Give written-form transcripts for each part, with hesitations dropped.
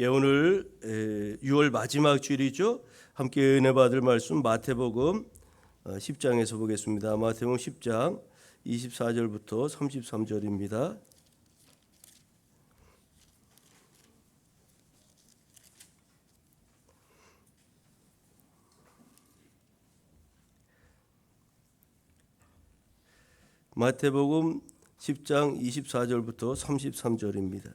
오늘 6월 마지막 주일이죠. 함께 은혜 받을 말씀 마태복음 10장에서 보겠습니다. 마태복음 10장 24절부터 33절입니다. 마태복음 10장 24절부터 33절입니다.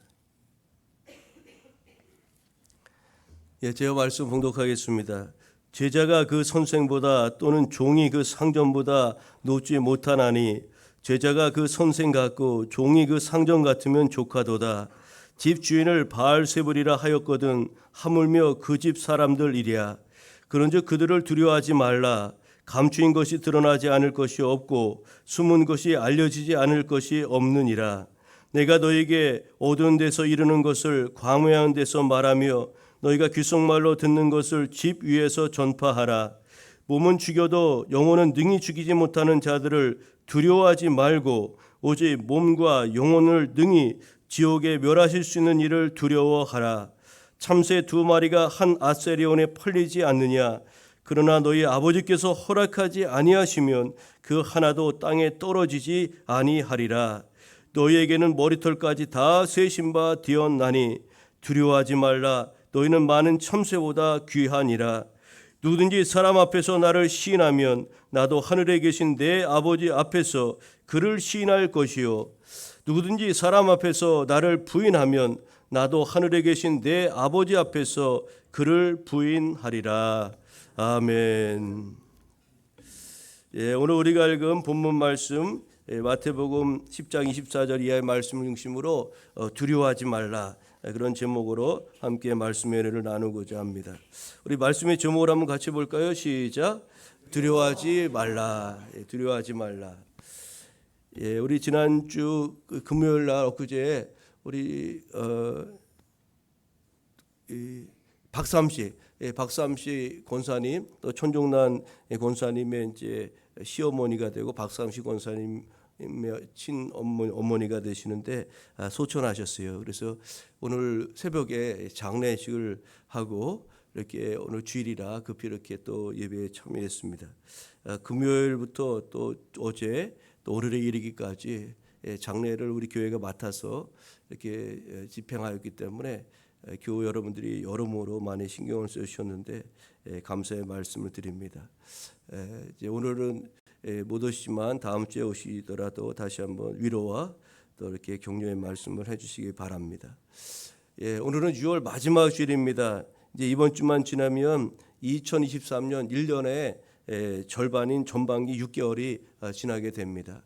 제가 말씀 봉독하겠습니다. 제자가 그 선생보다 또는 종이 그 상전보다 높지 못하나니 제자가 그 선생 같고 종이 그 상전 같으면 조카도다. 집 주인을 바알세불이라 하였거든 하물며 그 집 사람들이랴. 그런즉 그들을 두려워하지 말라. 감추인 것이 드러나지 않을 것이 없고 숨은 것이 알려지지 않을 것이 없느니라. 내가 너에게 어두운 데서 이르는 것을 광야한 데서 말하며 너희가 귓속말로 듣는 것을 집 위에서 전파하라. 몸은 죽여도 영혼은 능히 죽이지 못하는 자들을 두려워하지 말고 오직 몸과 영혼을 능히 지옥에 멸하실 수 있는 이를 두려워하라. 참새 2마리가 한 아세리온에 팔리지 않느냐. 그러나 너희 아버지께서 허락하지 아니하시면 그 하나도 땅에 떨어지지 아니하리라. 너희에게는 머리털까지 다 세신 바 되었나니 두려워하지 말라. 너희는 많은 참새보다 귀하니라. 누구든지 사람 앞에서 나를 시인하면 나도 하늘에 계신 내 아버지 앞에서 그를 시인할 것이요. 누구든지 사람 앞에서 나를 부인하면 나도 하늘에 계신 내 아버지 앞에서 그를 부인하리라. 아멘. 오늘 우리가 읽은 본문 말씀 마태복음 10장 24절 이하의 말씀을 중심으로 두려워하지 말라, 그런 제목으로 함께 말씀의 은혜를 나누고자 합니다. 우리 말씀의 제목을 한번 같이 볼까요? 시작. 두려워하지 말라. 두려워하지 말라. 우리 지난주 금요일 날 엊그제 우리 박삼씨 권사님, 또 천종란 권사님의 이제 시어머니가 되고 박삼씨 권사님 친어머니가 되시는데 소천하셨어요. 그래서 오늘 새벽에 장례식을 하고 이렇게 오늘 주일이라 급히 이렇게 또 예배에 참여했습니다. 금요일부터 또 어제 또 오늘에 이르기까지 장례를 우리 교회가 맡아서 이렇게 집행하였기 때문에 교우 여러분들이 여러모로 많이 신경을 쓰셨는데 감사의 말씀을 드립니다. 이제 오늘은 못 오시지만 다음 주에 오시더라도 다시 한번 위로와 또 이렇게 격려의 말씀을 해주시기 바랍니다. 오늘은 6월 마지막 주일입니다. 이제 이번 주만 지나면 2023년 1년의 절반인 전반기 6개월이 지나게 됩니다.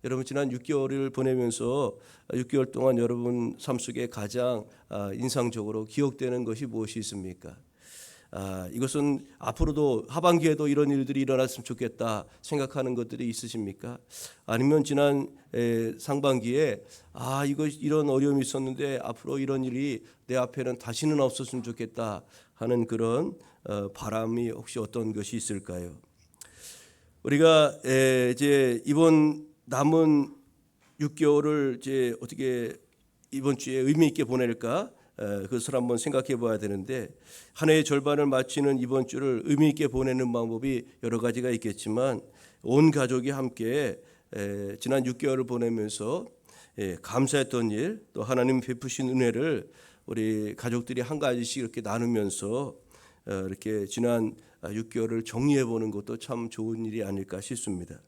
여러분 지난 6개월을 보내면서 6개월 동안 여러분 삶 속에 가장 인상적으로 기억되는 것이 무엇이 있습니까? 이것은 앞으로도 하반기에도 이런 일들이 일어났으면 좋겠다 생각하는 것들이 있으십니까? 아니면 지난 상반기에 이런 어려움이 있었는데 앞으로 이런 일이 내 앞에는 다시는 없었으면 좋겠다 하는 그런 바람이 혹시 어떤 것이 있을까요? 우리가 이제 이번 남은 6개월을 이제 어떻게 이번 주에 의미 있게 보낼까? 그것을 한번 생각해 봐야 되는데, 한 해의 절반을 마치는 이번 주를 의미 있게 보내는 방법이 여러 가지가 있겠지만 온 가족이 함께 지난 6개월을 보내면서 감사했던 일, 또 하나님 베푸신 은혜를 우리 가족들이 한 가지씩 이렇게 나누면서 이렇게 지난 6개월을 정리해 보는 것도 참 좋은 일이 아닐까 싶습니다.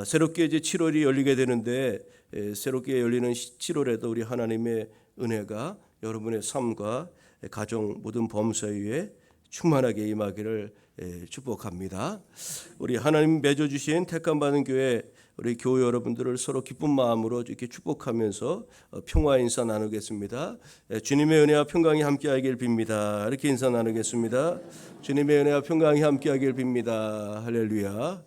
새롭게 이제 7월이 열리게 되는데 새롭게 열리는 7월에도 우리 하나님의 은혜가 여러분의 삶과 가정 모든 범사 위에 충만하게 임하기를 축복합니다. 우리 하나님 맺어주신 택함받은 교회 우리 교회 여러분들을 서로 기쁜 마음으로 이렇게 축복하면서 평화 인사 나누겠습니다. 주님의 은혜와 평강이 함께하길 빕니다. 이렇게 인사 나누겠습니다. 주님의 은혜와 평강이 함께하길 빕니다. 할렐루야.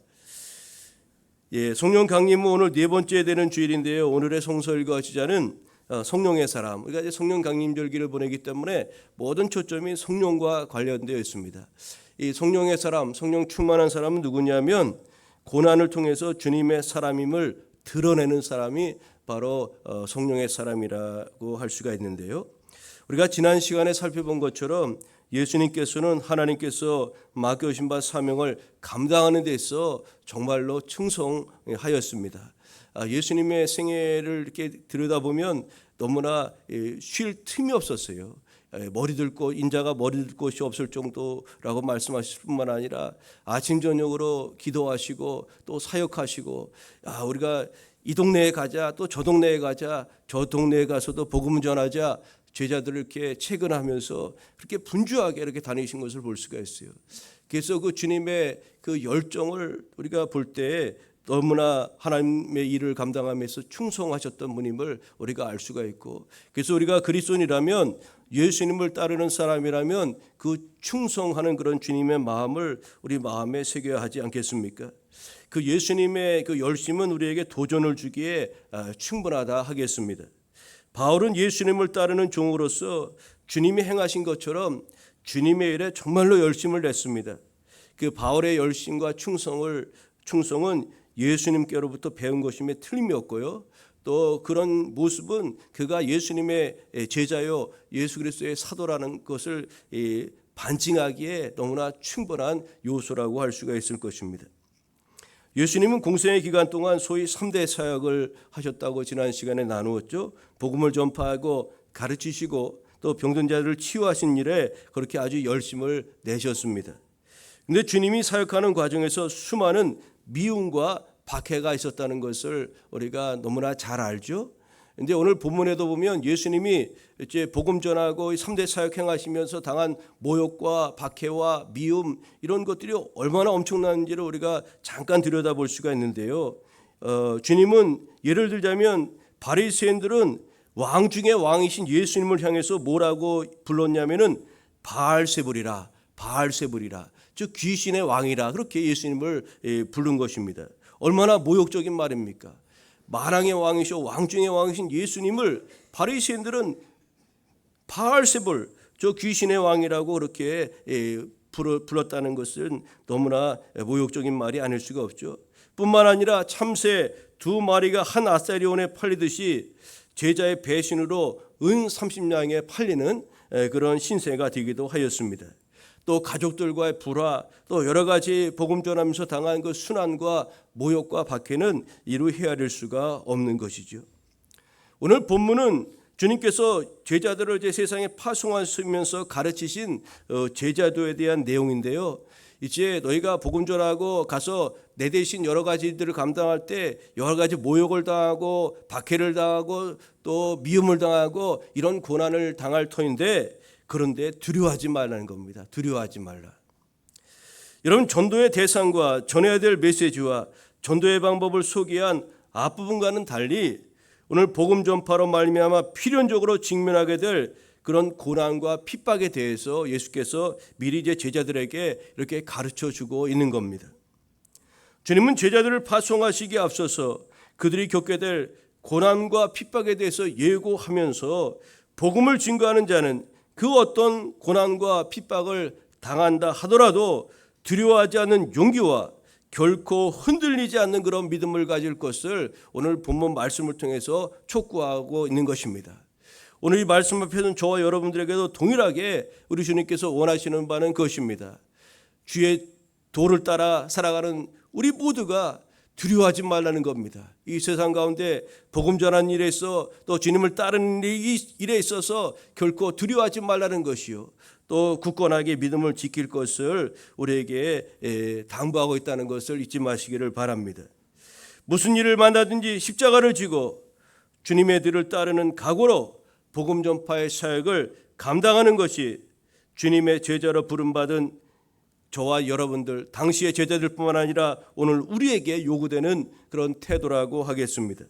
성령 강림은 오늘 네 번째 되는 주일인데요. 오늘의 성서 읽어 주자는 성령의 사람. 우리가 이제 성령 강림 절기를 보내기 때문에 모든 초점이 성령과 관련되어 있습니다. 이 성령의 사람, 성령 충만한 사람은 누구냐면 고난을 통해서 주님의 사람임을 드러내는 사람이 바로 성령의 사람이라고 할 수가 있는데요. 우리가 지난 시간에 살펴본 것처럼 예수님께서는 하나님께서 맡겨주신 바 사명을 감당하는 데 있어 정말로 충성하였습니다. 예수님의 생애를 이렇게 들여다보면 너무나 쉴 틈이 없었어요. 머리 들 곳, 인자가 머리 들 곳이 없을 정도라고 말씀하실 뿐만 아니라 아침 저녁으로 기도하시고 또 사역하시고, 우리가 이 동네에 가자, 또 저 동네에 가자, 저 동네에 가서도 복음 전하자, 제자들을 이렇게 체근하면서 그렇게 분주하게 이렇게 다니신 것을 볼 수가 있어요. 그래서 그 주님의 그 열정을 우리가 볼 때 너무나 하나님의 일을 감당하면서 충성하셨던 분임을 우리가 알 수가 있고, 그래서 우리가 그리스도인이라면, 예수님을 따르는 사람이라면 그 충성하는 그런 주님의 마음을 우리 마음에 새겨야 하지 않겠습니까? 그 예수님의 그 열심은 우리에게 도전을 주기에 충분하다 하겠습니다. 바울은 예수님을 따르는 종으로서 주님이 행하신 것처럼 주님의 일에 정말로 열심을 냈습니다. 그 바울의 열심과 충성은 예수님께로부터 배운 것임에 틀림이 없고요. 또 그런 모습은 그가 예수님의 제자요 예수 그리스도의 사도라는 것을 반증하기에 너무나 충분한 요소라고 할 수가 있을 것입니다. 예수님은 공생의 기간 동안 소위 3대 사역을 하셨다고 지난 시간에 나누었죠. 복음을 전파하고 가르치시고 또 병든 자들을 치유하신 일에 그렇게 아주 열심을 내셨습니다. 그런데 주님이 사역하는 과정에서 수많은 미움과 박해가 있었다는 것을 우리가 너무나 잘 알죠. 그런데 오늘 본문에도 보면 예수님이 이제 복음 전하고 3대 사역 행하시면서 당한 모욕과 박해와 미움, 이런 것들이 얼마나 엄청난지를 우리가 잠깐 들여다볼 수가 있는데요. 주님은 예를 들자면 바리새인들은 왕 중에 왕이신 예수님을 향해서 뭐라고 불렀냐면은 바알세불이라, 즉 귀신의 왕이라, 그렇게 예수님을 부른 것입니다. 얼마나 모욕적인 말입니까? 만왕의 왕이시오 왕 중의 왕이신 예수님을 바리새인들은 바알세불, 저 귀신의 왕이라고 그렇게 불렀다는 것은 너무나 모욕적인 말이 아닐 수가 없죠. 뿐만 아니라 참새 2마리가 한 아사리온에 팔리듯이 제자의 배신으로 은 30냥에 팔리는 그런 신세가 되기도 하였습니다. 또 가족들과의 불화, 또 여러 가지 복음 전하면서 당한 그 순환과 모욕과 박해는 이루 헤아릴 수가 없는 것이죠. 오늘 본문은 주님께서 제자들을 이제 세상에 파송하시면서 가르치신 제자도에 대한 내용인데요. 이제 너희가 복음 전하고 가서 내 대신 여러 가지들을 감당할 때 여러 가지 모욕을 당하고 박해를 당하고 또 미움을 당하고 이런 고난을 당할 터인데, 그런데 두려워하지 말라는 겁니다. 두려워하지 말라. 여러분, 전도의 대상과 전해야 될 메시지와 전도의 방법을 소개한 앞부분과는 달리 오늘 복음 전파로 말미암아 필연적으로 직면하게 될 그런 고난과 핍박에 대해서 예수께서 미리 이제 제자들에게 이렇게 가르쳐주고 있는 겁니다. 주님은 제자들을 파송하시기에 앞서서 그들이 겪게 될 고난과 핍박에 대해서 예고하면서 복음을 증거하는 자는 그 어떤 고난과 핍박을 당한다 하더라도 두려워하지 않는 용기와 결코 흔들리지 않는 그런 믿음을 가질 것을 오늘 본문 말씀을 통해서 촉구하고 있는 것입니다. 오늘 이 말씀 앞에서는 저와 여러분들에게도 동일하게 우리 주님께서 원하시는 바는 그것입니다. 주의 도를 따라 살아가는 우리 모두가 두려워하지 말라는 겁니다. 이 세상 가운데 복음 전하는 일에 있어 또 주님을 따르는 일에 있어서 결코 두려워하지 말라는 것이요, 또 굳건하게 믿음을 지킬 것을 우리에게 당부하고 있다는 것을 잊지 마시기를 바랍니다. 무슨 일을 만나든지 십자가를 지고 주님의 뒤를 따르는 각오로 복음 전파의 사역을 감당하는 것이 주님의 제자로 부름받은 저와 여러분들, 당시의 제자들뿐만 아니라 오늘 우리에게 요구되는 그런 태도라고 하겠습니다.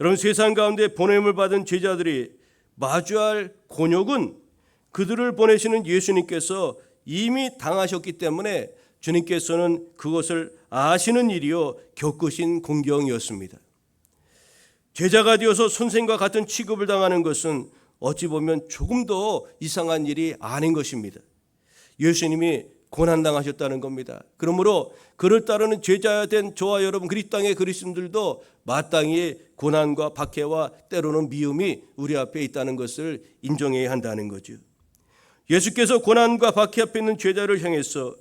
여러분, 세상 가운데 보냄을 받은 제자들이 마주할 곤욕은 그들을 보내시는 예수님께서 이미 당하셨기 때문에 주님께서는 그것을 아시는 일이요 겪으신 공경이었습니다. 제자가 되어서 선생과 같은 취급을 당하는 것은 어찌 보면 조금 더 이상한 일이 아닌 것입니다. 예수님이 고난당하셨다는 겁니다. 그러므로 그를 따르는 제자 된 저와 여러분 그리스도 땅의 그리스도인들도 마땅히 고난과 박해와 때로는 미움이 우리 앞에 있다는 것을 인정해야 한다는 거죠. 예수께서 고난과 박해 앞에 있는 제자를 향해서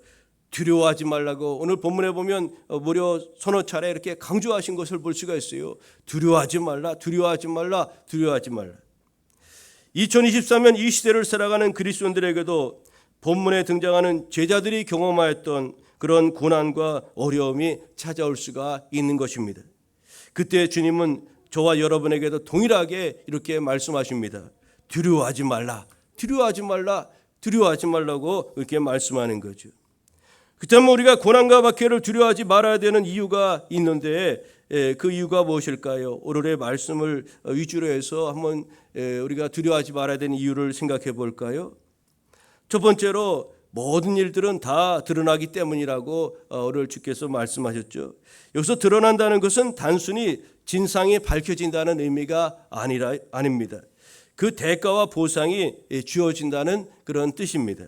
두려워하지 말라고 오늘 본문에 보면 무려 서너 차례 이렇게 강조하신 것을 볼 수가 있어요. 두려워하지 말라, 두려워하지 말라, 두려워하지 말라. 2023년 이 시대를 살아가는 그리스도인들에게도 본문에 등장하는 제자들이 경험하였던 그런 고난과 어려움이 찾아올 수가 있는 것입니다. 그때 주님은 저와 여러분에게도 동일하게 이렇게 말씀하십니다. 두려워하지 말라, 두려워하지 말라, 두려워하지 말라고 이렇게 말씀하는 거죠. 그렇다면 우리가 고난과 박해를 두려워하지 말아야 되는 이유가 있는데 그 이유가 무엇일까요? 오늘의 말씀을 위주로 해서 한번 우리가 두려워하지 말아야 되는 이유를 생각해 볼까요? 첫 번째로 모든 일들은 다 드러나기 때문이라고 오늘 주께서 말씀하셨죠. 여기서 드러난다는 것은 단순히 진상이 밝혀진다는 의미가 아닙니다. 그 대가와 보상이 주어진다는 그런 뜻입니다.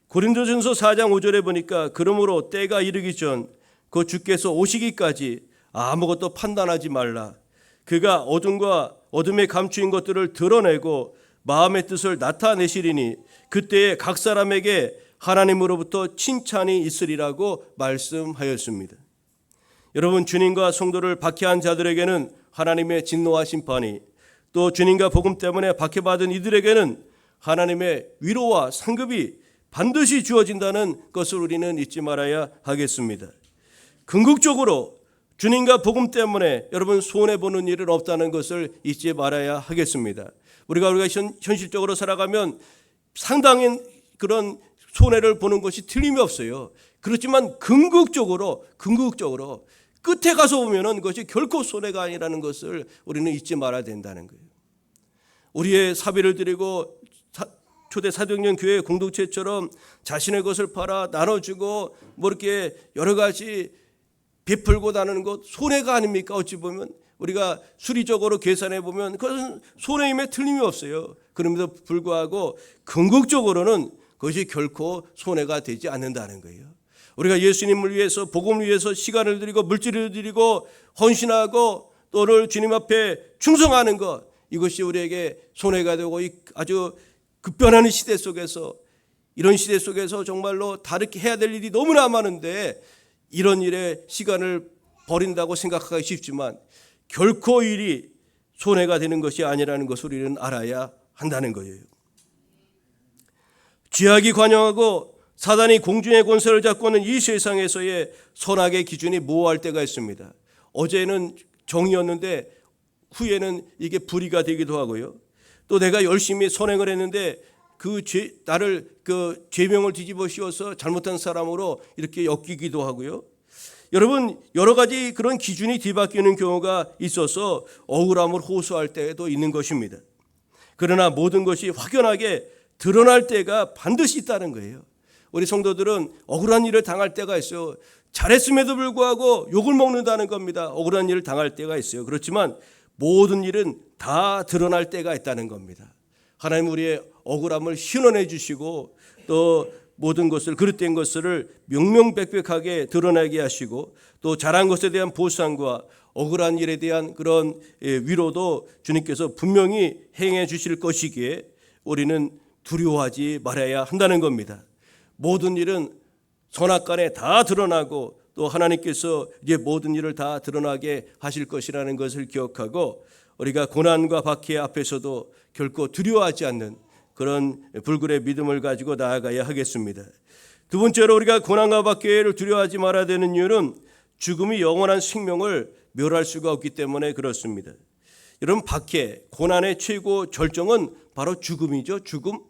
고린도전서 4장 5절에 보니까 그러므로 때가 이르기 전 그 주께서 오시기까지 아무것도 판단하지 말라. 그가 어둠과 어둠에 감추인 것들을 드러내고 마음의 뜻을 나타내시리니 그때에 각 사람에게 하나님으로부터 칭찬이 있으리라고 말씀하였습니다. 여러분, 주님과 성도를 박해한 자들에게는 하나님의 진노와 심판이, 또 주님과 복음 때문에 박해받은 이들에게는 하나님의 위로와 상급이 반드시 주어진다는 것을 우리는 잊지 말아야 하겠습니다. 궁극적으로 주님과 복음 때문에 여러분 손해보는 일은 없다는 것을 잊지 말아야 하겠습니다. 우리가 현실적으로 살아가면 상당히 그런 손해를 보는 것이 틀림이 없어요. 그렇지만 궁극적으로 끝에 가서 보면은 그것이 결코 손해가 아니라는 것을 우리는 잊지 말아야 된다는 거예요. 우리의 사비를 드리고 초대 사도행전 교회 공동체처럼 자신의 것을 팔아 나눠주고 뭐 이렇게 여러 가지 베풀고 나누는 것 손해가 아닙니까? 어찌 보면 우리가 수리적으로 계산해 보면 그것은 손해임에 틀림이 없어요. 그럼에도 불구하고 궁극적으로는 그것이 결코 손해가 되지 않는다는 거예요. 우리가 예수님을 위해서 복음을 위해서 시간을 드리고 물질을 드리고 헌신하고 또를 주님 앞에 충성하는 것, 이것이 우리에게 손해가 되고 아주 급변하는 시대 속에서, 이런 시대 속에서 정말로 다르게 해야 될 일이 너무나 많은데 이런 일에 시간을 버린다고 생각하기 쉽지만 결코 일이 손해가 되는 것이 아니라는 것을 우리는 알아야 한다는 거예요. 죄악이 관영하고 사단이 공중의 권세를 잡고 있는 이 세상에서의 선악의 기준이 모호할 때가 있습니다. 어제는 정의였는데 후에는 이게 불의가 되기도 하고요. 또 내가 열심히 선행을 했는데 나를 죄명을 뒤집어 씌워서 잘못한 사람으로 이렇게 엮이기도 하고요. 여러분, 여러 가지 그런 기준이 뒤바뀌는 경우가 있어서 억울함을 호소할 때도 있는 것입니다. 그러나 모든 것이 확연하게 드러날 때가 반드시 있다는 거예요. 우리 성도들은 억울한 일을 당할 때가 있어요. 잘했음에도 불구하고 욕을 먹는다는 겁니다. 억울한 일을 당할 때가 있어요. 그렇지만 모든 일은 다 드러날 때가 있다는 겁니다. 하나님 우리의 억울함을 신원해 주시고 또 모든 것을 그릇된 것을 명명백백하게 드러나게 하시고 또 잘한 것에 대한 보상과 억울한 일에 대한 그런 위로도 주님께서 분명히 행해 주실 것이기에 우리는 두려워하지 말아야 한다는 겁니다. 모든 일은 선악간에 다 드러나고 또 하나님께서 이제 모든 일을 다 드러나게 하실 것이라는 것을 기억하고 우리가 고난과 박해 앞에서도 결코 두려워하지 않는 그런 불굴의 믿음을 가지고 나아가야 하겠습니다. 두 번째로 우리가 고난과 박해를 두려워하지 말아야 되는 이유는 죽음이 영원한 생명을 멸할 수가 없기 때문에 그렇습니다. 여러분, 박해, 고난의 최고 절정은 바로 죽음이죠. 죽음.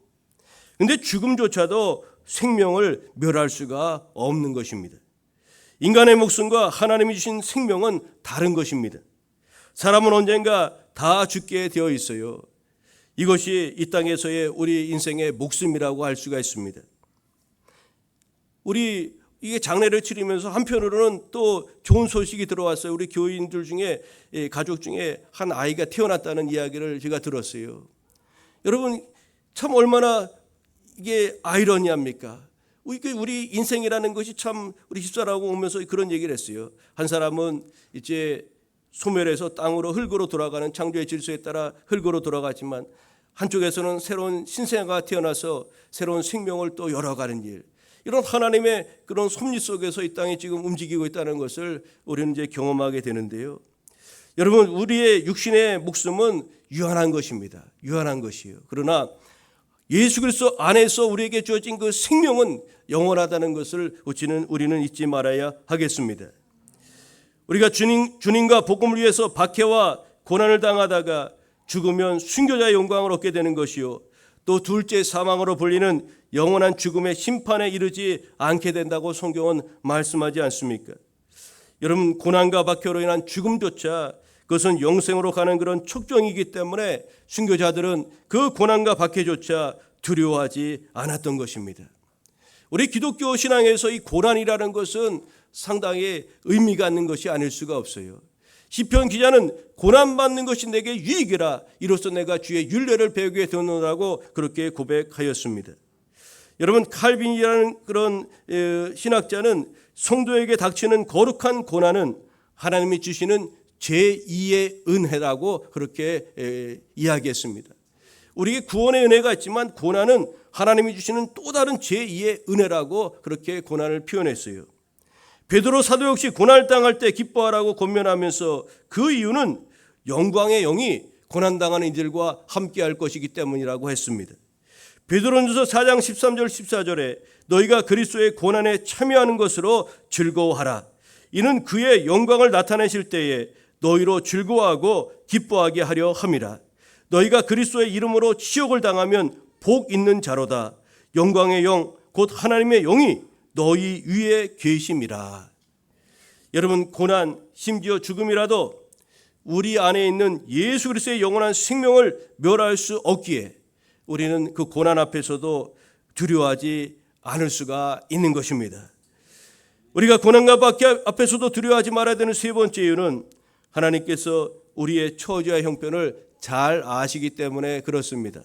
그런데 죽음조차도 생명을 멸할 수가 없는 것입니다. 인간의 목숨과 하나님이 주신 생명은 다른 것입니다. 사람은 언젠가 다 죽게 되어 있어요. 이것이 이 땅에서의 우리 인생의 목숨이라고 할 수가 있습니다. 우리 이게 장례를 치르면서 한편으로는 또 좋은 소식이 들어왔어요. 우리 교인들 중에 가족 중에 한 아이가 태어났다는 이야기를 제가 들었어요. 여러분, 참 얼마나 이게 아이러니합니까? 우리 인생이라는 것이 참 우리 집사라고 오면서 그런 얘기를 했어요. 한 사람은 이제 소멸해서 땅으로 흙으로 돌아가는 창조의 질서에 따라 흙으로 돌아가지만 한쪽에서는 새로운 신생아가 태어나서 새로운 생명을 또 열어가는 일. 이런 하나님의 그런 섭리 속에서 이 땅이 지금 움직이고 있다는 것을 우리는 이제 경험하게 되는데요. 여러분, 우리의 육신의 목숨은 유한한 것입니다. 유한한 것이에요. 그러나 예수 그리스도 안에서 우리에게 주어진 그 생명은 영원하다는 것을 우리는 잊지 말아야 하겠습니다. 우리가 주님과 복음을 위해서 박해와 고난을 당하다가 죽으면 순교자의 영광을 얻게 되는 것이요, 또 둘째 사망으로 불리는 영원한 죽음의 심판에 이르지 않게 된다고 성경은 말씀하지 않습니까? 여러분, 고난과 박해로 인한 죽음조차 그것은 영생으로 가는 그런 촉정이기 때문에 순교자들은 그 고난과 박해조차 두려워하지 않았던 것입니다. 우리 기독교 신앙에서 이 고난이라는 것은 상당히 의미가 있는 것이 아닐 수가 없어요. 시편 기자는 고난받는 것이 내게 유익이라, 이로써 내가 주의 율례를 배우게 되노라고 그렇게 고백하였습니다. 여러분, 칼빈이라는 그런 신학자는 성도에게 닥치는 거룩한 고난은 하나님이 주시는 제2의 은혜라고 그렇게 이야기했습니다. 우리에게 구원의 은혜가 있지만 고난은 하나님이 주시는 또 다른 제2의 은혜라고 그렇게 고난을 표현했어요. 베드로 사도 역시 고난을 당할 때 기뻐하라고 권면하면서 그 이유는 영광의 영이 고난당하는 이들과 함께할 것이기 때문이라고 했습니다. 베드로전서 4장 13절 14절에 너희가 그리스도의 고난에 참여하는 것으로 즐거워하라. 이는 그의 영광을 나타내실 때에 너희로 즐거워하고 기뻐하게 하려 함이라. 너희가 그리스도의 이름으로 치욕을 당하면 복 있는 자로다. 영광의 영 곧 하나님의 영이 너희 위에 계심이라. 여러분, 고난 심지어 죽음이라도 우리 안에 있는 예수 그리스도의 영원한 생명을 멸할 수 없기에 우리는 그 고난 앞에서도 두려워하지 않을 수가 있는 것입니다. 우리가 고난과 박해 앞에서도 두려워하지 말아야 되는 세 번째 이유는 하나님께서 우리의 처지와 형편을 잘 아시기 때문에 그렇습니다.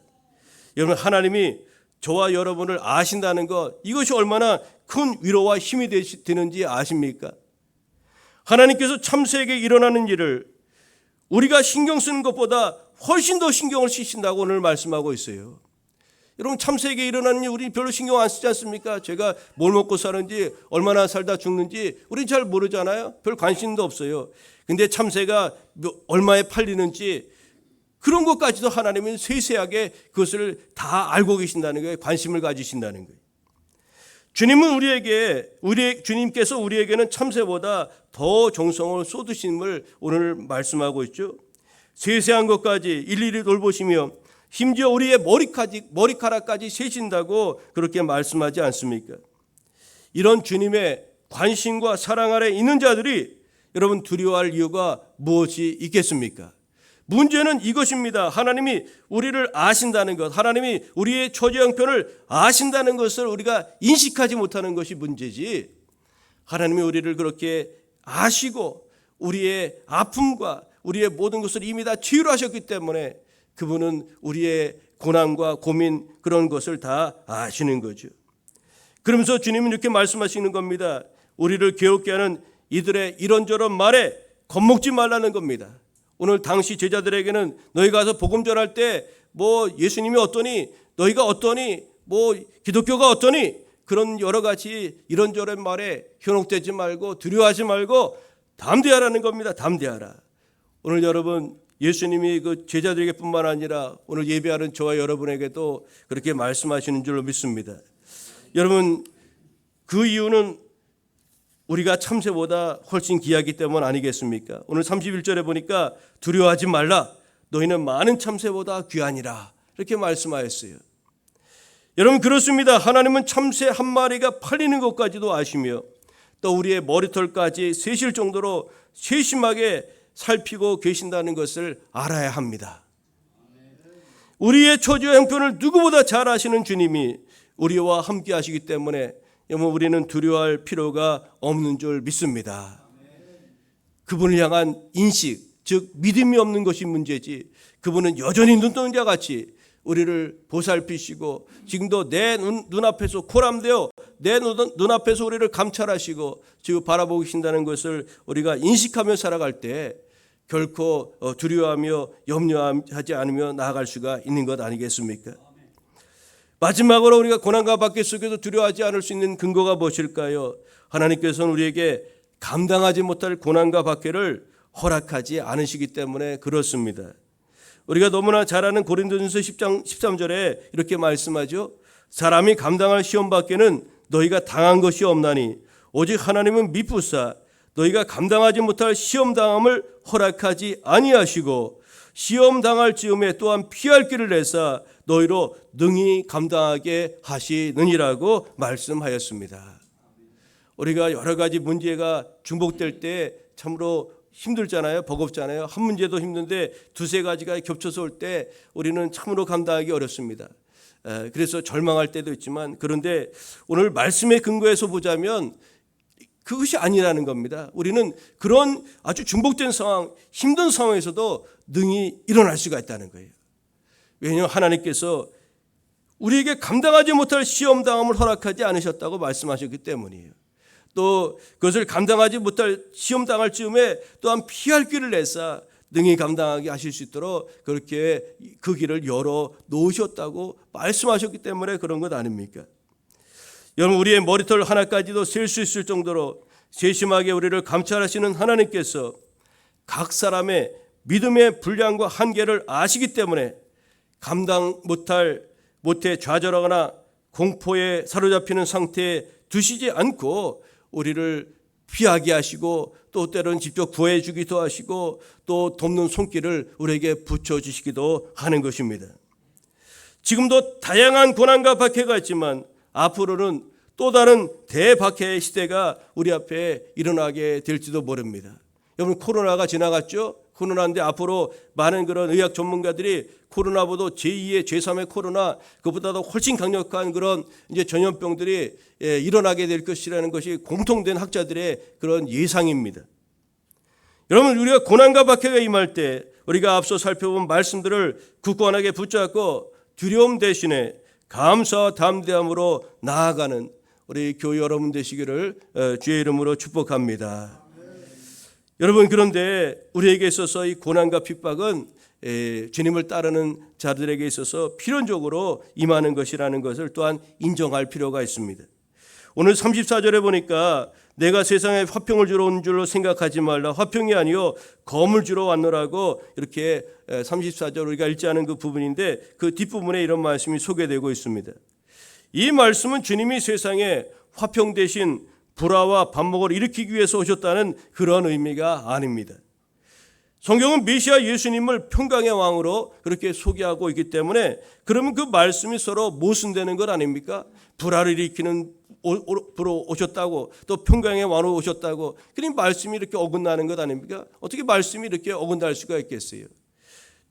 여러분, 하나님이 저와 여러분을 아신다는 것, 이것이 얼마나 큰 위로와 힘이 되는지 아십니까? 하나님께서 참새에게 일어나는 일을 우리가 신경 쓰는 것보다 훨씬 더 신경을 쓰신다고 오늘 말씀하고 있어요. 여러분, 참새에게 일어나는 일 우리 별로 신경 안 쓰지 않습니까? 제가 뭘 먹고 사는지, 얼마나 살다 죽는지 우리 잘 모르잖아요. 별 관심도 없어요. 근데 참새가 얼마에 팔리는지 그런 것까지도 하나님은 세세하게 그것을 다 알고 계신다는 거예요. 관심을 가지신다는 거예요. 주님께서 우리에게는 참새보다 더 정성을 쏟으심을 오늘 말씀하고 있죠. 세세한 것까지 일일이 돌보시며 심지어 우리의 머리카락까지 세신다고 그렇게 말씀하지 않습니까? 이런 주님의 관심과 사랑 아래 있는 자들이 여러분 두려워할 이유가 무엇이 있겠습니까? 문제는 이것입니다. 하나님이 우리를 아신다는 것, 하나님이 우리의 처지 형편을 아신다는 것을 우리가 인식하지 못하는 것이 문제지, 하나님이 우리를 그렇게 아시고 우리의 아픔과 우리의 모든 것을 이미 다 치유하셨기 때문에 그분은 우리의 고난과 고민 그런 것을 다 아시는 거죠. 그러면서 주님은 이렇게 말씀하시는 겁니다. 우리를 괴롭게 하는 이들의 이런저런 말에 겁먹지 말라는 겁니다. 오늘 당시 제자들에게는 너희 가서 복음 전할 때 뭐 예수님이 어떠니, 너희가 어떠니, 뭐 기독교가 어떠니, 그런 여러 가지 이런저런 말에 현혹되지 말고 두려워하지 말고 담대하라는 겁니다. 담대하라. 오늘 여러분, 예수님이 그 제자들에게 뿐만 아니라 오늘 예배하는 저와 여러분에게도 그렇게 말씀하시는 줄로 믿습니다. 여러분, 그 이유는 우리가 참새보다 훨씬 귀하기 때문 아니겠습니까? 오늘 31절에 보니까 두려워하지 말라. 너희는 많은 참새보다 귀하니라. 이렇게 말씀하였어요. 여러분, 그렇습니다. 하나님은 참새 한 마리가 팔리는 것까지도 아시며 또 우리의 머리털까지 세실 정도로 세심하게 살피고 계신다는 것을 알아야 합니다. 우리의 처지와 형편을 누구보다 잘 아시는 주님이 우리와 함께 하시기 때문에 여러분, 우리는 두려워할 필요가 없는 줄 믿습니다. 그분을 향한 인식, 즉 믿음이 없는 것이 문제지, 그분은 여전히 눈동자 같이 우리를 보살피시고 지금도 내 눈앞에서 코람되어 내 눈앞에서 우리를 감찰하시고 지금 바라보고 계신다는 것을 우리가 인식하며 살아갈 때 결코 두려워하며 염려하지 않으며 나아갈 수가 있는 것 아니겠습니까? 마지막으로 우리가 고난과 박해 속에서 두려워하지 않을 수 있는 근거가 무엇일까요? 하나님께서는 우리에게 감당하지 못할 고난과 박해를 허락하지 않으시기 때문에 그렇습니다. 우리가 너무나 잘 아는 고린도전서 10장 13절에 이렇게 말씀하죠. 사람이 감당할 시험 밖에는 너희가 당한 것이 없나니 오직 하나님은 미쁘사 너희가 감당하지 못할 시험 당함을 허락하지 아니하시고 시험 당할 즈음에 또한 피할 길을 내사 너희로 능히 감당하게 하시느니라고 말씀하였습니다. 우리가 여러 가지 문제가 중복될 때 참으로 힘들잖아요. 버겁잖아요. 한 문제도 힘든데 두세 가지가 겹쳐서 올 때 우리는 참으로 감당하기 어렵습니다. 그래서 절망할 때도 있지만 그런데 오늘 말씀의 근거에서 보자면 그것이 아니라는 겁니다. 우리는 그런 아주 중복된 상황, 힘든 상황에서도 능히 일어날 수가 있다는 거예요. 왜냐하면 하나님께서 우리에게 감당하지 못할 시험 당함을 허락하지 않으셨다고 말씀하셨기 때문이에요. 또 그것을 감당하지 못할 시험 당할 즈음에 또한 피할 길을 내사 능히 감당하게 하실 수 있도록 그렇게 그 길을 열어 놓으셨다고 말씀하셨기 때문에 그런 것 아닙니까? 여러분, 우리의 머리털 하나까지도 셀 수 있을 정도로 세심하게 우리를 감찰하시는 하나님께서 각 사람의 믿음의 분량과 한계를 아시기 때문에 감당 못해 좌절하거나 공포에 사로잡히는 상태에 두시지 않고 우리를 피하게 하시고 또 때로는 직접 구해 주기도 하시고 또 돕는 손길을 우리에게 붙여주시기도 하는 것입니다. 지금도 다양한 고난과 박해가 있지만 앞으로는 또 다른 대박해의 시대가 우리 앞에 일어나게 될지도 모릅니다. 여러분, 코로나가 지나갔죠? 코로나인데 앞으로 많은 그런 의학 전문가들이 코로나보다 제2의 제3의 코로나 그보다도 훨씬 강력한 그런 이제 전염병들이 일어나게 될 것이라는 것이 공통된 학자들의 그런 예상입니다. 여러분, 우리가 고난과 박해가 임할 때 우리가 앞서 살펴본 말씀들을 굳건하게 붙잡고 두려움 대신에 감사와 담대함으로 나아가는 우리 교회 여러분 되시기를 주의 이름으로 축복합니다. 여러분, 그런데 우리에게 있어서 이 고난과 핍박은 주님을 따르는 자들에게 있어서 필연적으로 임하는 것이라는 것을 또한 인정할 필요가 있습니다. 오늘 34절에 보니까 내가 세상에 화평을 주러 온 줄로 생각하지 말라. 화평이 아니요 검을 주러 왔노라고 이렇게 34절 우리가 읽지 않은 그 부분인데 그 뒷부분에 이런 말씀이 소개되고 있습니다. 이 말씀은 주님이 세상에 화평 대신 불화와 반목을 일으키기 위해서 오셨다는 그런 의미가 아닙니다. 성경은 메시아 예수님을 평강의 왕으로 그렇게 소개하고 있기 때문에 그러면 그 말씀이 서로 모순되는 것 아닙니까? 불화를 일으키는 부로 오셨다고 또 평강의 왕으로 오셨다고 그럼 말씀이 이렇게 어긋나는 것 아닙니까? 어떻게 말씀이 이렇게 어긋날 수가 있겠어요?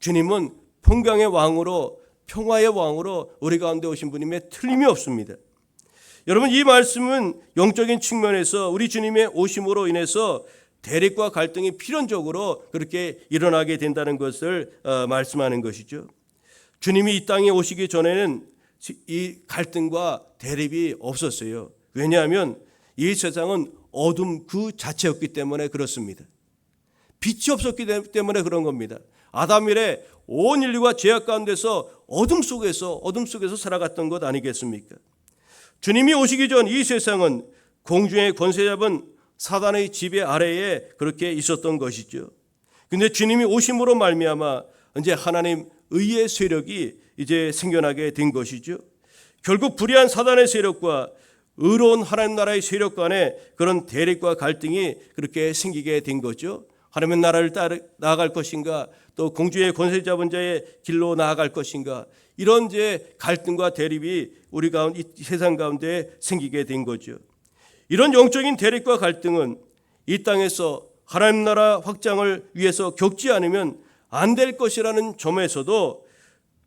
주님은 평강의 왕으로 평화의 왕으로 우리 가운데 오신 분임에 틀림이 없습니다. 여러분, 이 말씀은 영적인 측면에서 우리 주님의 오심으로 인해서 대립과 갈등이 필연적으로 그렇게 일어나게 된다는 것을 말씀하는 것이죠. 주님이 이 땅에 오시기 전에는 이 갈등과 대립이 없었어요. 왜냐하면 이 세상은 어둠 그 자체였기 때문에 그렇습니다. 빛이 없었기 때문에 그런 겁니다. 아담 이래 온 인류가 죄악 가운데서 어둠 속에서 살아갔던 것 아니겠습니까? 주님이 오시기 전 이 세상은 공중의 권세 잡은 사단의 지배 아래에 그렇게 있었던 것이죠. 그런데 주님이 오심으로 말미암아 이제 하나님 의의 세력이 이제 생겨나게 된 것이죠. 결국 불의한 사단의 세력과 의로운 하나님 나라의 세력 간의 그런 대립과 갈등이 그렇게 생기게 된 거죠. 하나님의 나라를 나아갈 것인가, 또 공주의 권세 잡은 자의 길로 나아갈 것인가, 이런 이제 갈등과 대립이 우리 가운데 이 세상 가운데 생기게 된 거죠. 이런 영적인 대립과 갈등은 이 땅에서 하나님 나라 확장을 위해서 겪지 않으면 안 될 것이라는 점에서도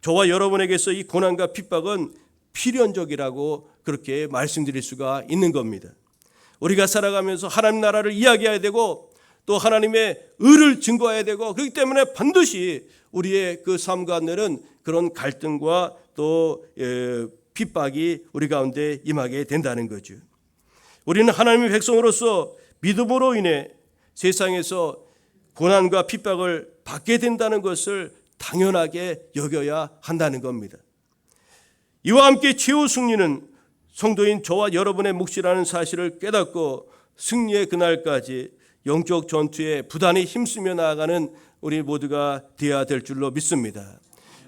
저와 여러분에게서 이 고난과 핍박은 필연적이라고 그렇게 말씀드릴 수가 있는 겁니다. 우리가 살아가면서 하나님 나라를 이야기해야 되고 또 하나님의 의를 증거해야 되고 그렇기 때문에 반드시 우리의 그 삶 가운데는 그런 갈등과 또 핍박이 우리 가운데 임하게 된다는 거죠. 우리는 하나님의 백성으로서 믿음으로 인해 세상에서 고난과 핍박을 받게 된다는 것을 당연하게 여겨야 한다는 겁니다. 이와 함께 최후 승리는 성도인 저와 여러분의 몫이라는 사실을 깨닫고 승리의 그날까지 영적 전투에 부단히 힘쓰며 나아가는 우리 모두가 되어야 될 줄로 믿습니다.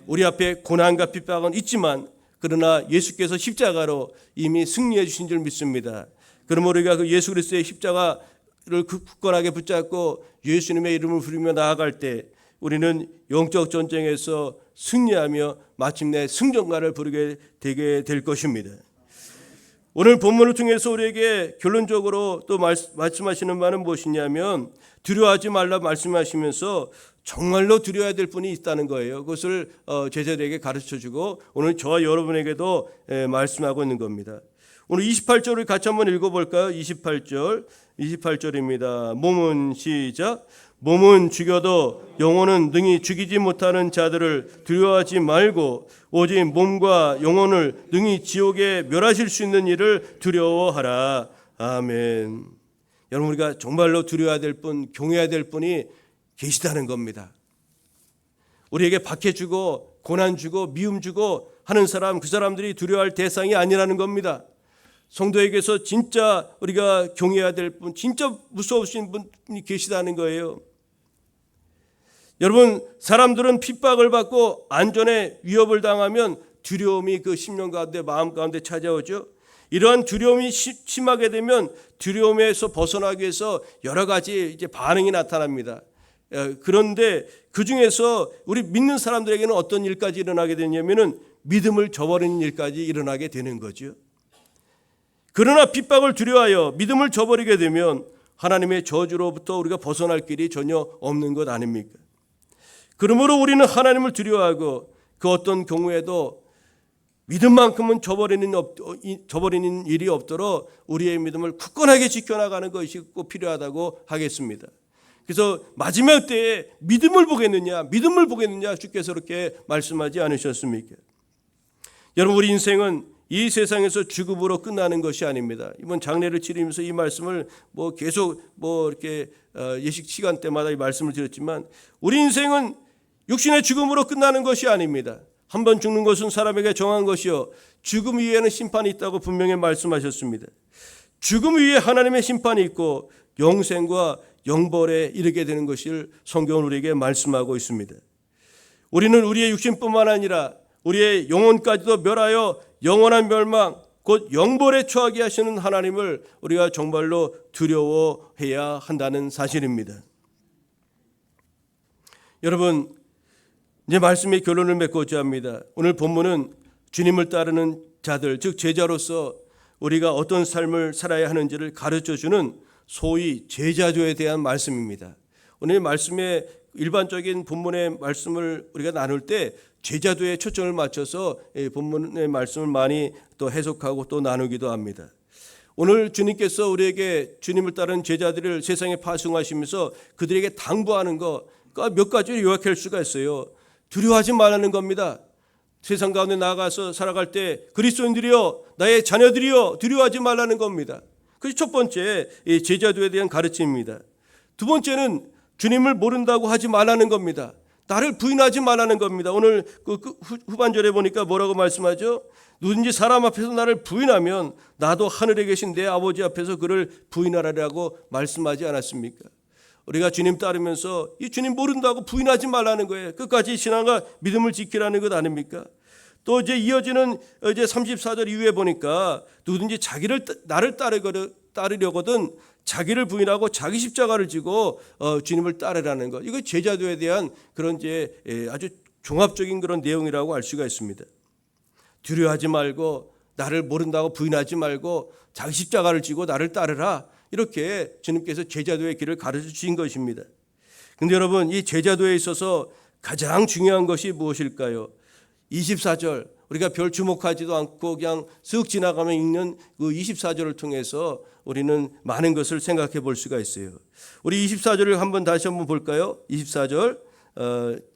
우리 앞에 고난과 핍박은 있지만 그러나 예수께서 십자가로 이미 승리해 주신 줄 믿습니다. 그러므로 우리가 그 예수 그리스도의 십자가를 굳건하게 붙잡고 예수님의 이름을 부르며 나아갈 때 우리는 영적 전쟁에서 승리하며 마침내 승전가를 부르게 되게 될 것입니다. 오늘 본문을 통해서 우리에게 결론적으로 또 말씀하시는 바는 무엇이냐면 두려워하지 말라 말씀하시면서 정말로 두려워야 될 분이 있다는 거예요. 그것을 제자들에게 가르쳐주고 오늘 저와 여러분에게도 말씀하고 있는 겁니다. 오늘 28절을 같이 한번 읽어볼까요? 28절입니다. 몸은 시작. 몸은 죽여도 영혼은 능히 죽이지 못하는 자들을 두려워하지 말고 오직 몸과 영혼을 능히 지옥에 멸하실 수 있는 일을 두려워하라. 아멘. 여러분 우리가 정말로 두려워야 될 분, 경외해야 될 분이 계시다는 겁니다. 우리에게 박해 주고 고난 주고 미움 주고 하는 사람, 그 사람들이 두려워할 대상이 아니라는 겁니다. 성도에게서 진짜 우리가 경외해야 될 분, 진짜 무서우신 분이 계시다는 거예요. 여러분 사람들은 핍박을 받고 안전에 위협을 당하면 두려움이 그 심령 가운데 마음 가운데 찾아오죠. 이러한 두려움이 심하게 되면 두려움에서 벗어나기 위해서 여러 가지 이제 반응이 나타납니다. 그런데 그 중에서 우리 믿는 사람들에게는 어떤 일까지 일어나게 되냐면은 믿음을 저버리는 일까지 일어나게 되는 거죠. 그러나 핍박을 두려워하여 믿음을 저버리게 되면 하나님의 저주로부터 우리가 벗어날 길이 전혀 없는 것 아닙니까? 그러므로 우리는 하나님을 두려워하고 그 어떤 경우에도 믿음만큼은 저버리는 일이 없도록 우리의 믿음을 굳건하게 지켜나가는 것이 꼭 필요하다고 하겠습니다. 그래서 마지막 때에 믿음을 보겠느냐 주께서 그렇게 말씀하지 않으셨습니까? 여러분 우리 인생은 이 세상에서 죽음으로 끝나는 것이 아닙니다. 이번 장례를 치르면서 이 말씀을 계속 이렇게 예식 시간 때마다 이 말씀을 드렸지만 우리 인생은 육신의 죽음으로 끝나는 것이 아닙니다. 한 번 죽는 것은 사람에게 정한 것이요 죽음 위에는 심판이 있다고 분명히 말씀하셨습니다. 죽음 위에 하나님의 심판이 있고 영생과 영벌에 이르게 되는 것을 성경은 우리에게 말씀하고 있습니다. 우리는 우리의 육신뿐만 아니라 우리의 영혼까지도 멸하여 영원한 멸망 곧 영벌에 처하게 하시는 하나님을 우리가 정말로 두려워해야 한다는 사실입니다. 여러분 이제 말씀의 결론을 맺고자 합니다. 오늘 본문은 주님을 따르는 자들 즉 제자로서 우리가 어떤 삶을 살아야 하는지를 가르쳐주는 소위 제자조에 대한 말씀입니다. 오늘 말씀의 일반적인 본문의 말씀을 우리가 나눌 때 제자도에 초점을 맞춰서 본문의 말씀을 많이 또 해석하고 또 나누기도 합니다. 오늘 주님께서 우리에게 주님을 따르는 제자들을 세상에 파송하시면서 그들에게 당부하는 것 몇 가지를 요약할 수가 있어요. 두려워하지 말라는 겁니다. 세상 가운데 나아가서 살아갈 때 그리스도인들이여 나의 자녀들이여 두려워하지 말라는 겁니다. 그것이 첫 번째 제자도에 대한 가르침입니다. 두 번째는 주님을 모른다고 하지 말라는 겁니다. 나를 부인하지 말라는 겁니다. 오늘 그 후반절에 보니까 뭐라고 말씀하죠? 누든지 사람 앞에서 나를 부인하면 나도 하늘에 계신 내 아버지 앞에서 그를 부인하라고 말씀하지 않았습니까? 우리가 주님 따르면서 이 주님 모른다고 부인하지 말라는 거예요. 끝까지 신앙과 믿음을 지키라는 것 아닙니까? 또 이제 이어지는 이제 34절 이후에 보니까 누구든지 나를 따르려거든 자기를 부인하고 자기 십자가를 지고 주님을 따르라는 것. 이거 제자도에 대한 그런 이제 아주 종합적인 그런 내용이라고 알 수가 있습니다. 두려워하지 말고 나를 모른다고 부인하지 말고 자기 십자가를 지고 나를 따르라. 이렇게 주님께서 제자도의 길을 가르쳐 주신 것입니다. 그런데 여러분 이 제자도에 있어서 가장 중요한 것이 무엇일까요? 24절 우리가 별 주목하지도 않고 그냥 쓱 지나가면 읽는 그 24절을 통해서 우리는 많은 것을 생각해 볼 수가 있어요. 우리 24절을 다시 한번 볼까요? 24절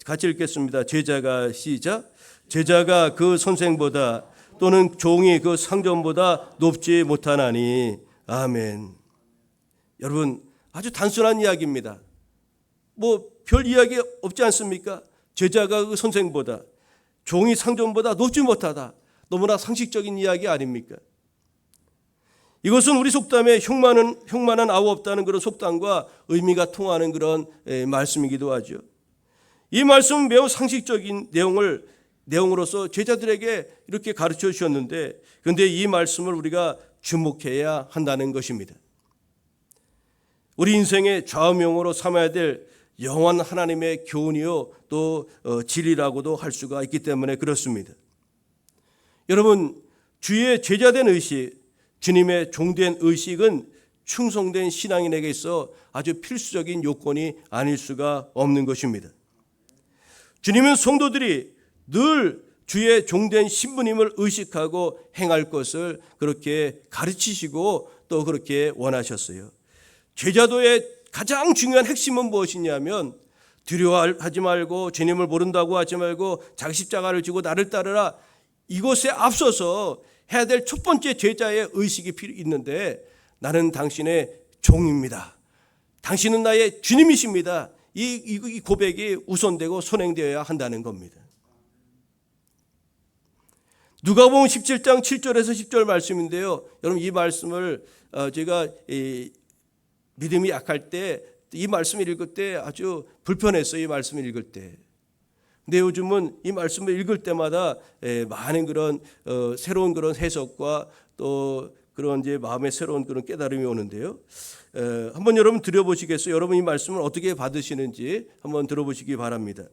같이 읽겠습니다. 제자가 시작. 제자가 그 선생보다 또는 종이 그 상전보다 높지 못하나니. 아멘. 여러분, 아주 단순한 이야기입니다. 뭐 별 이야기 없지 않습니까? 제자가 그 선생보다, 종이 상전보다 높지 못하다. 너무나 상식적인 이야기 아닙니까? 이것은 우리 속담에 흉만한 아우 없다는 그런 속담과 의미가 통하는 그런 말씀이기도 하죠. 이 말씀은 매우 상식적인 내용으로서 제자들에게 이렇게 가르쳐 주셨는데, 그런데 이 말씀을 우리가 주목해야 한다는 것입니다. 우리 인생의 좌우명으로 삼아야 될 영원 하나님의 교훈이요 또 진리라고도 할 수가 있기 때문에 그렇습니다. 여러분, 주의 제자된 의식, 주님의 종된 의식은 충성된 신앙인에게 있어 아주 필수적인 요건이 아닐 수가 없는 것입니다. 주님은 성도들이 늘 주의 종된 신부님을 의식하고 행할 것을 그렇게 가르치시고 또 그렇게 원하셨어요. 제자도의 가장 중요한 핵심은 무엇이냐면, 두려워하지 말고 주님을 모른다고 하지 말고 자기 십자가를 지고 나를 따르라, 이것에 앞서서 해야 될 첫 번째 제자의 의식이 있는데, 나는 당신의 종입니다. 당신은 나의 주님이십니다. 이 고백이 우선되고 선행되어야 한다는 겁니다. 누가복음 17장 7절에서 10절 말씀인데요. 여러분, 이 말씀을 제가 믿음이 약할 때 이 말씀을 읽을 때 아주 불편했어요. 이 말씀을 읽을 때. 근데 요즘은 이 말씀을 읽을 때마다 많은 그런 새로운 그런 해석과 또 그런 이제 마음의 새로운 그런 깨달음이 오는데요. 한번 여러분 들어보시겠어요? 여러분 이 말씀을 어떻게 받으시는지 한번 들어보시기 바랍니다.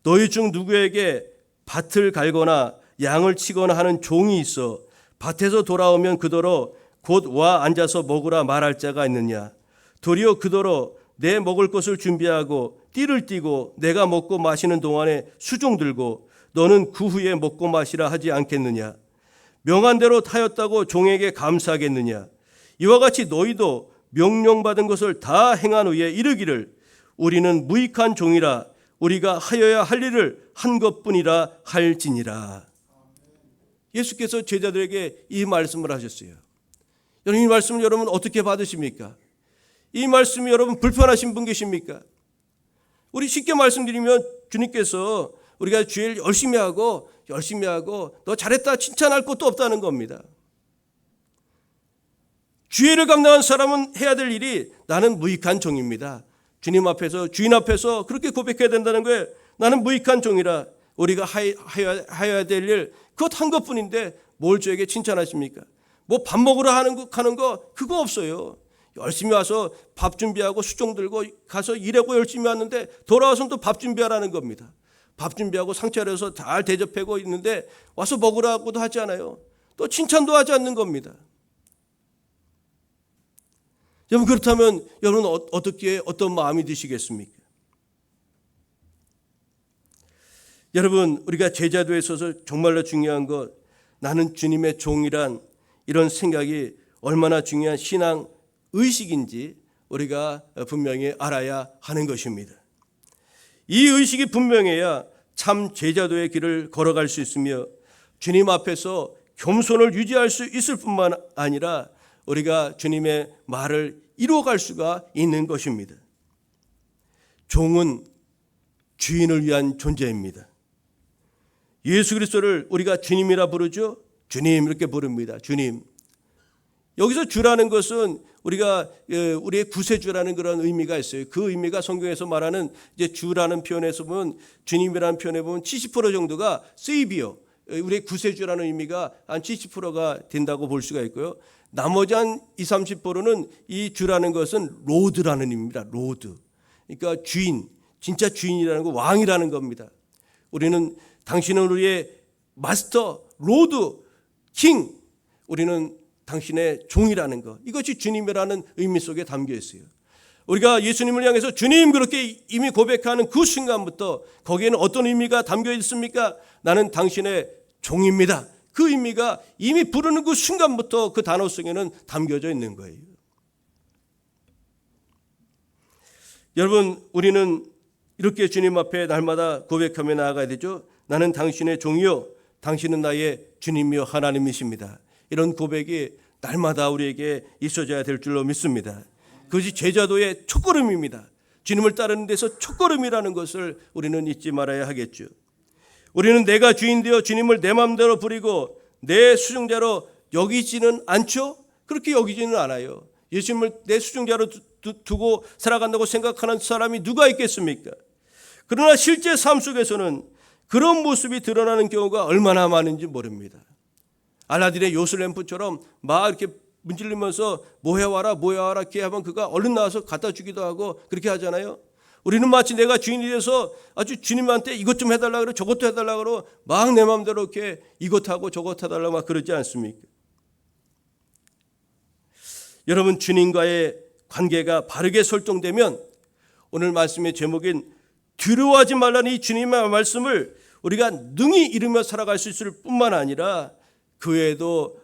너희 중 누구에게 밭을 갈거나 양을 치거나 하는 종이 있어 밭에서 돌아오면 그더러 곧 와 앉아서 먹으라 말할 자가 있느냐? 도리어 그더러 내 먹을 것을 준비하고 띠를 띠고 내가 먹고 마시는 동안에 수종 들고 너는 그 후에 먹고 마시라 하지 않겠느냐? 명한 대로 타였다고 종에게 감사하겠느냐? 이와 같이 너희도 명령받은 것을 다 행한 후에 이르기를 우리는 무익한 종이라 우리가 하여야 할 일을 한 것뿐이라 할지니라. 예수께서 제자들에게 이 말씀을 하셨어요. 여러분, 이 말씀을 여러분 어떻게 받으십니까? 이 말씀이 여러분 불편하신 분 계십니까? 우리 쉽게 말씀드리면 주님께서 우리가 주일 열심히 하고 너 잘했다 칭찬할 것도 없다는 겁니다. 주일을 감당한 사람은 해야 될 일이 나는 무익한 종입니다. 주님 앞에서 주인 앞에서 그렇게 고백해야 된다는 거예요. 나는 무익한 종이라 우리가 하여야 될 일 그것 한 것뿐인데 뭘 저에게 칭찬하십니까? 뭐 밥 먹으러 하는 거 그거 없어요. 열심히 와서 밥 준비하고 수종 들고 가서 일하고 열심히 왔는데 돌아와서는 또 밥 준비하라는 겁니다. 밥 준비하고 상 차려서 잘 대접하고 있는데 와서 먹으라고도 하지 않아요. 또 칭찬도 하지 않는 겁니다. 여러분, 그렇다면 여러분 어떤 마음이 드시겠습니까? 여러분, 우리가 제자도에 있어서 정말로 중요한 것, 나는 주님의 종이란 이런 생각이 얼마나 중요한 신앙 의식인지 우리가 분명히 알아야 하는 것입니다. 이 의식이 분명해야 참 제자도의 길을 걸어갈 수 있으며 주님 앞에서 겸손을 유지할 수 있을 뿐만 아니라 우리가 주님의 말을 이루어갈 수가 있는 것입니다. 종은 주인을 위한 존재입니다. 예수 그리스도를 우리가 주님이라 부르죠. 주님 이렇게 부릅니다. 주님. 여기서 주라는 것은 우리가 우리의 구세주라는 그런 의미가 있어요. 그 의미가 성경에서 말하는 이제 주라는 표현에서 보면 주님이라는 표현에 보면 70% 정도가 세이비어, 우리의 구세주라는 의미가 한 70%가 된다고 볼 수가 있고요. 나머지 한 20, 30%는 이 주라는 것은 로드라는 의미입니다. 로드. 그러니까 주인, 진짜 주인이라는 거 왕이라는 겁니다. 우리는 당신은 우리의 마스터, 로드, 킹. 우리는 당신의 종이라는 것. 이것이 주님이라는 의미 속에 담겨 있어요. 우리가 예수님을 향해서 주님 그렇게 이미 고백하는 그 순간부터 거기에는 어떤 의미가 담겨 있습니까? 나는 당신의 종입니다. 그 의미가 이미 부르는 그 순간부터 그 단어 속에는 담겨져 있는 거예요. 여러분, 우리는 이렇게 주님 앞에 날마다 고백하며 나아가야 되죠. 나는 당신의 종이요 당신은 나의 주님이요 하나님이십니다. 이런 고백이 날마다 우리에게 있어져야 될 줄로 믿습니다. 그것이 제자도의 첫걸음입니다. 주님을 따르는 데서 첫걸음이라는 것을 우리는 잊지 말아야 하겠죠. 우리는 내가 주인 되어 주님을 내 마음대로 부리고 내 수종자로 여기지는 않죠? 그렇게 여기지는 않아요. 예수님을 내 수종자로 두고 살아간다고 생각하는 사람이 누가 있겠습니까? 그러나 실제 삶 속에서는 그런 모습이 드러나는 경우가 얼마나 많은지 모릅니다. 알라딘의 요술램프처럼 막 이렇게 문질리면서 뭐 해와라 이렇게 하면 그가 얼른 나와서 갖다 주기도 하고 그렇게 하잖아요. 우리는 마치 내가 주인이 돼서 아주 주님한테 이것 좀 해달라 그러고 저것도 해달라 그러고 막 내 마음대로 이렇게 이것하고 저것 해달라고 막 그러지 않습니까? 여러분, 주님과의 관계가 바르게 설정되면 오늘 말씀의 제목인 두려워하지 말라는 이 주님의 말씀을 우리가 능히 이루며 살아갈 수 있을 뿐만 아니라 그 외에도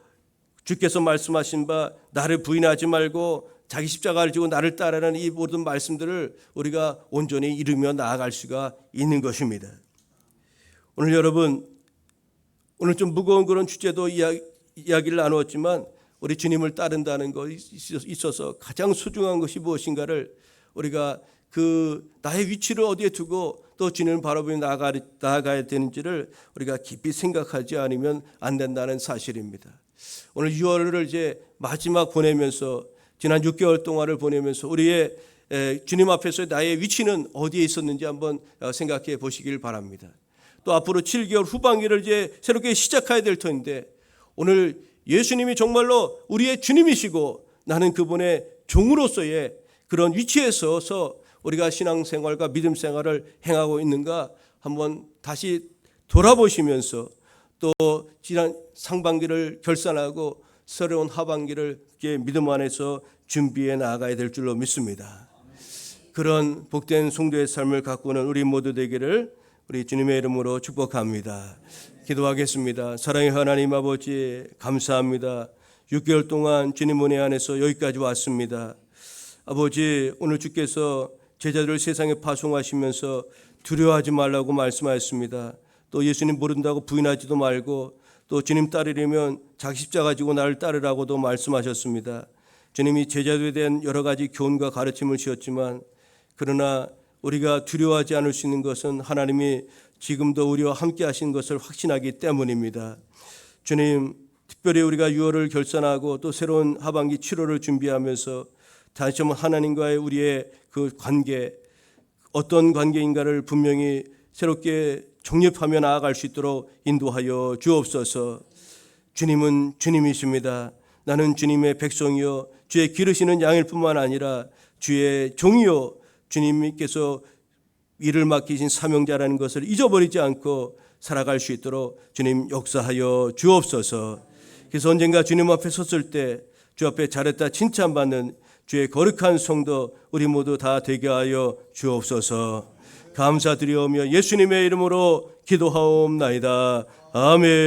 주께서 말씀하신 바 나를 부인하지 말고 자기 십자가를 지고 나를 따르는 이 모든 말씀들을 우리가 온전히 이루며 나아갈 수가 있는 것입니다. 오늘 여러분, 오늘 좀 무거운 그런 주제도 이야기를 나누었지만 우리 주님을 따른다는 것에 있어서 가장 소중한 것이 무엇인가를 우리가 그 나의 위치를 어디에 두고 또 주님을 바라보며 나아가야 되는지를 우리가 깊이 생각하지 않으면 안 된다는 사실입니다. 오늘 6월을 이제 마지막 보내면서 지난 6개월 동안을 보내면서 우리의 주님 앞에서 나의 위치는 어디에 있었는지 한번 생각해 보시길 바랍니다. 또 앞으로 7개월 후반기를 이제 새롭게 시작해야 될 터인데 오늘 예수님이 정말로 우리의 주님이시고 나는 그분의 종으로서의 그런 위치에 서서 우리가 신앙생활과 믿음생활을 행하고 있는가 한번 다시 돌아보시면서 또 지난 상반기를 결산하고 새로운 하반기를 믿음 안에서 준비해 나아가야 될 줄로 믿습니다. 그런 복된 성도의 삶을 가꾸는 우리 모두 되기를 우리 주님의 이름으로 축복합니다. 기도하겠습니다. 사랑의 하나님 아버지, 감사합니다. 6개월 동안 주님 은혜 안에서 여기까지 왔습니다. 아버지, 오늘 주께서 제자들을 세상에 파송하시면서 두려워하지 말라고 말씀하셨습니다. 또 예수님 모른다고 부인하지도 말고 또 주님 따르려면 자기 십자가 지고 나를 따르라고도 말씀하셨습니다. 주님이 제자들에 대한 여러 가지 교훈과 가르침을 주셨지만 그러나 우리가 두려워하지 않을 수 있는 것은 하나님이 지금도 우리와 함께 하신 것을 확신하기 때문입니다. 주님, 특별히 우리가 6월을 결산하고 또 새로운 하반기 7월을 준비하면서 다시 한번 하나님과의 우리의 그 관계, 어떤 관계인가를 분명히 새롭게 정립하며 나아갈 수 있도록 인도하여 주옵소서. 주님은 주님이십니다. 나는 주님의 백성이요 주의 기르시는 양일 뿐만 아니라 주의 종이요 주님께서 일을 맡기신 사명자라는 것을 잊어버리지 않고 살아갈 수 있도록 주님 역사하여 주옵소서. 그래서 언젠가 주님 앞에 섰을 때 주 앞에 잘했다 칭찬받는 주의 거룩한 성도 우리 모두 다 되게 하여 주옵소서. 감사드리오며 예수님의 이름으로 기도하옵나이다. 아멘.